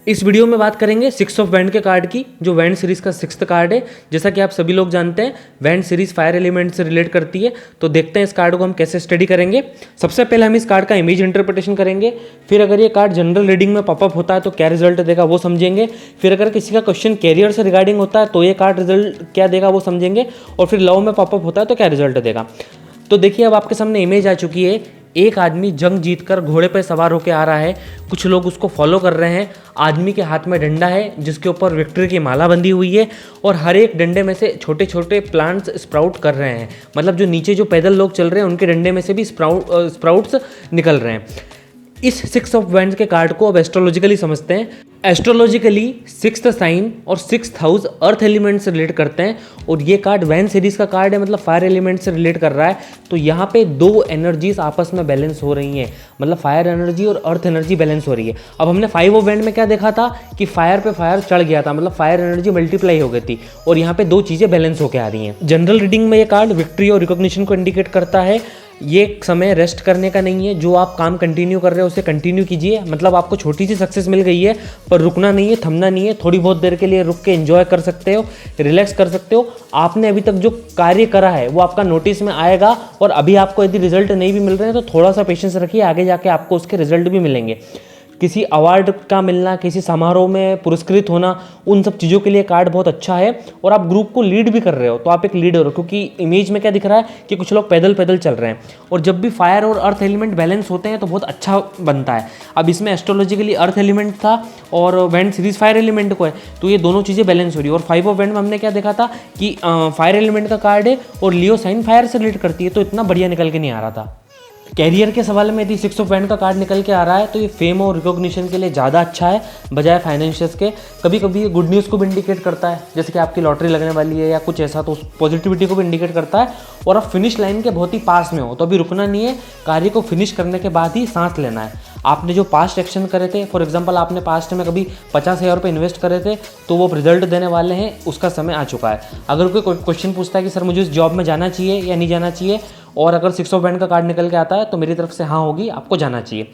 इस वीडियो में बात करेंगे 6 ऑफ वैंड के कार्ड की, जो वैंड सीरीज का 6th कार्ड है। जैसा कि आप सभी लोग जानते हैं वैंड सीरीज फायर एलिमेंट से रिलेट करती है, तो देखते हैं इस कार्ड को हम कैसे स्टडी करेंगे। सबसे पहले हम इस कार्ड का इमेज इंटरप्रिटेशन करेंगे, फिर अगर ये कार्ड जनरल रीडिंग में पॉपअप होता है तो क्या रिजल्ट देगा वो समझेंगे, फिर अगर किसी का क्वेश्चन कैरियर से रिगार्डिंग होता है तो ये कार्ड रिजल्ट क्या देगा वो समझेंगे, और फिर लव में पॉपअप होता है तो क्या रिजल्ट देगा। तो देखिए अब आपके सामने इमेज आ चुकी है। एक आदमी जंग जीतकर घोड़े पर सवार होकर आ रहा है, कुछ लोग उसको फॉलो कर रहे हैं। आदमी के हाथ में डंडा है जिसके ऊपर विक्ट्री की माला बंधी हुई है, और हर एक डंडे में से छोटे छोटे प्लांट्स स्प्राउट कर रहे हैं। मतलब जो नीचे जो पैदल लोग चल रहे हैं उनके डंडे में से भी स्प्राउट्स निकल रहे हैं। इस 6 ऑफ वैंड्स के कार्ड को अब एस्ट्रोलॉजिकली समझते हैं। एस्ट्रोलॉजिकली 6th साइन और 6th हाउस अर्थ एलिमेंट से रिलेट करते हैं, और ये कार्ड वैंड सीरीज का कार्ड है, मतलब फायर एलिमेंट से रिलेट कर रहा है। तो यहाँ पे दो एनर्जीज आपस में बैलेंस हो रही हैं, मतलब फायर एनर्जी और अर्थ एनर्जी बैलेंस हो रही है। अब हमने 5 ऑफ वैंड में क्या देखा था कि फायर पे फायर चढ़ गया था, मतलब फायर एनर्जी मल्टीप्लाई हो गई थी, और यहाँ पे दो चीज़ें बैलेंस होकर आ रही हैं। जनरल रीडिंग में ये कार्ड विक्ट्री और रिकॉग्निशन को इंडिकेट करता है। ये समय रेस्ट करने का नहीं है, जो आप काम कंटिन्यू कर रहे हो उसे कंटिन्यू कीजिए। मतलब आपको छोटी सी सक्सेस मिल गई है पर रुकना नहीं है, थमना नहीं है। थोड़ी बहुत देर के लिए रुक के एंजॉय कर सकते हो, रिलैक्स कर सकते हो। आपने अभी तक जो कार्य करा है वो आपका नोटिस में आएगा, और अभी आपको यदि रिजल्ट नहीं भी मिल रहे हैं तो थोड़ा सा पेशेंस रखिए, आगे जाके आपको उसके रिजल्ट भी मिलेंगे। किसी अवार्ड का मिलना, किसी समारोह में पुरस्कृत होना, उन सब चीज़ों के लिए कार्ड बहुत अच्छा है। और आप ग्रुप को लीड भी कर रहे हो तो आप एक लीडर हो, क्योंकि इमेज में क्या दिख रहा है कि कुछ लोग पैदल पैदल चल रहे हैं, और जब भी फायर और अर्थ एलिमेंट बैलेंस होते हैं तो बहुत अच्छा बनता है। अब इसमें एस्ट्रोलॉजिकली अर्थ एलिमेंट था और वैंड सीरीज फायर एलिमेंट को है, तो ये दोनों चीज़ें बैलेंस हो रही है। और 5 ऑफ वैंड में हमने क्या देखा था कि फायर एलिमेंट का कार्ड है और लियो साइन फायर से रिलेट करती है, तो इतना बढ़िया निकल के नहीं आ रहा था। कैरियर के सवाल में यदि 6 ऑफ वैंड का कार्ड निकल के आ रहा है तो ये फेम और रिकॉग्निशन के लिए ज़्यादा अच्छा है बजाय फाइनेंशियल्स के। कभी कभी ये गुड न्यूज़ को भी इंडिकेट करता है, जैसे कि आपकी लॉटरी लगने वाली है या कुछ ऐसा, तो उस पॉजिटिविटी को भी इंडिकेट करता है। और आप फिनिश लाइन के बहुत ही पास में हो तो अभी रुकना नहीं है, कार्य को फिनिश करने के बाद ही सांस लेना है। आपने जो पास्ट एक्शन करे थे, फॉर एग्जांपल आपने पास्ट में कभी 50,000 रुपये इन्वेस्ट करे थे तो वो रिजल्ट देने वाले हैं, उसका समय आ चुका है। अगर कोई क्वेश्चन पूछता है कि सर मुझे इस जॉब में जाना चाहिए या नहीं जाना चाहिए, और अगर 6 ऑफ वैंड का कार्ड निकल के आता है तो मेरी तरफ से हाँ होगी, आपको जाना चाहिए।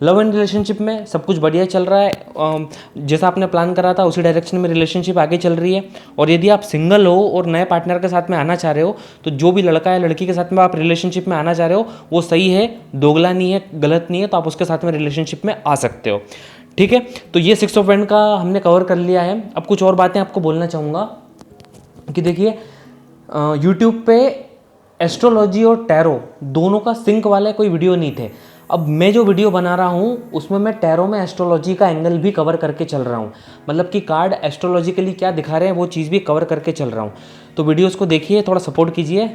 लव एंड रिलेशनशिप में सब कुछ बढ़िया चल रहा है, जैसा आपने प्लान करा था उसी डायरेक्शन में रिलेशनशिप आगे चल रही है। और यदि आप सिंगल हो और नए पार्टनर के साथ में आना चाह रहे हो तो जो भी लड़का या लड़की के साथ में आप रिलेशनशिप में आना चाह रहे हो वो सही है, दोगला नहीं है, गलत नहीं है, तो आप उसके साथ में रिलेशनशिप में आ सकते हो। ठीक है, तो ये 6 ऑफ वैंड का हमने कवर कर लिया है। अब कुछ और बातें आपको बोलना चाहूँगा कि देखिए यूट्यूब पे एस्ट्रोलॉजी और टैरो दोनों का सिंक वाले कोई वीडियो नहीं थे। अब मैं जो वीडियो बना रहा हूँ उसमें मैं टैरो में एस्ट्रोलॉजी का एंगल भी कवर करके चल रहा हूँ, मतलब कि कार्ड एस्ट्रोलॉजिकली क्या दिखा रहे हैं वो चीज़ भी कवर करके चल रहा हूँ। तो वीडियोस को देखिए, थोड़ा सपोर्ट कीजिए।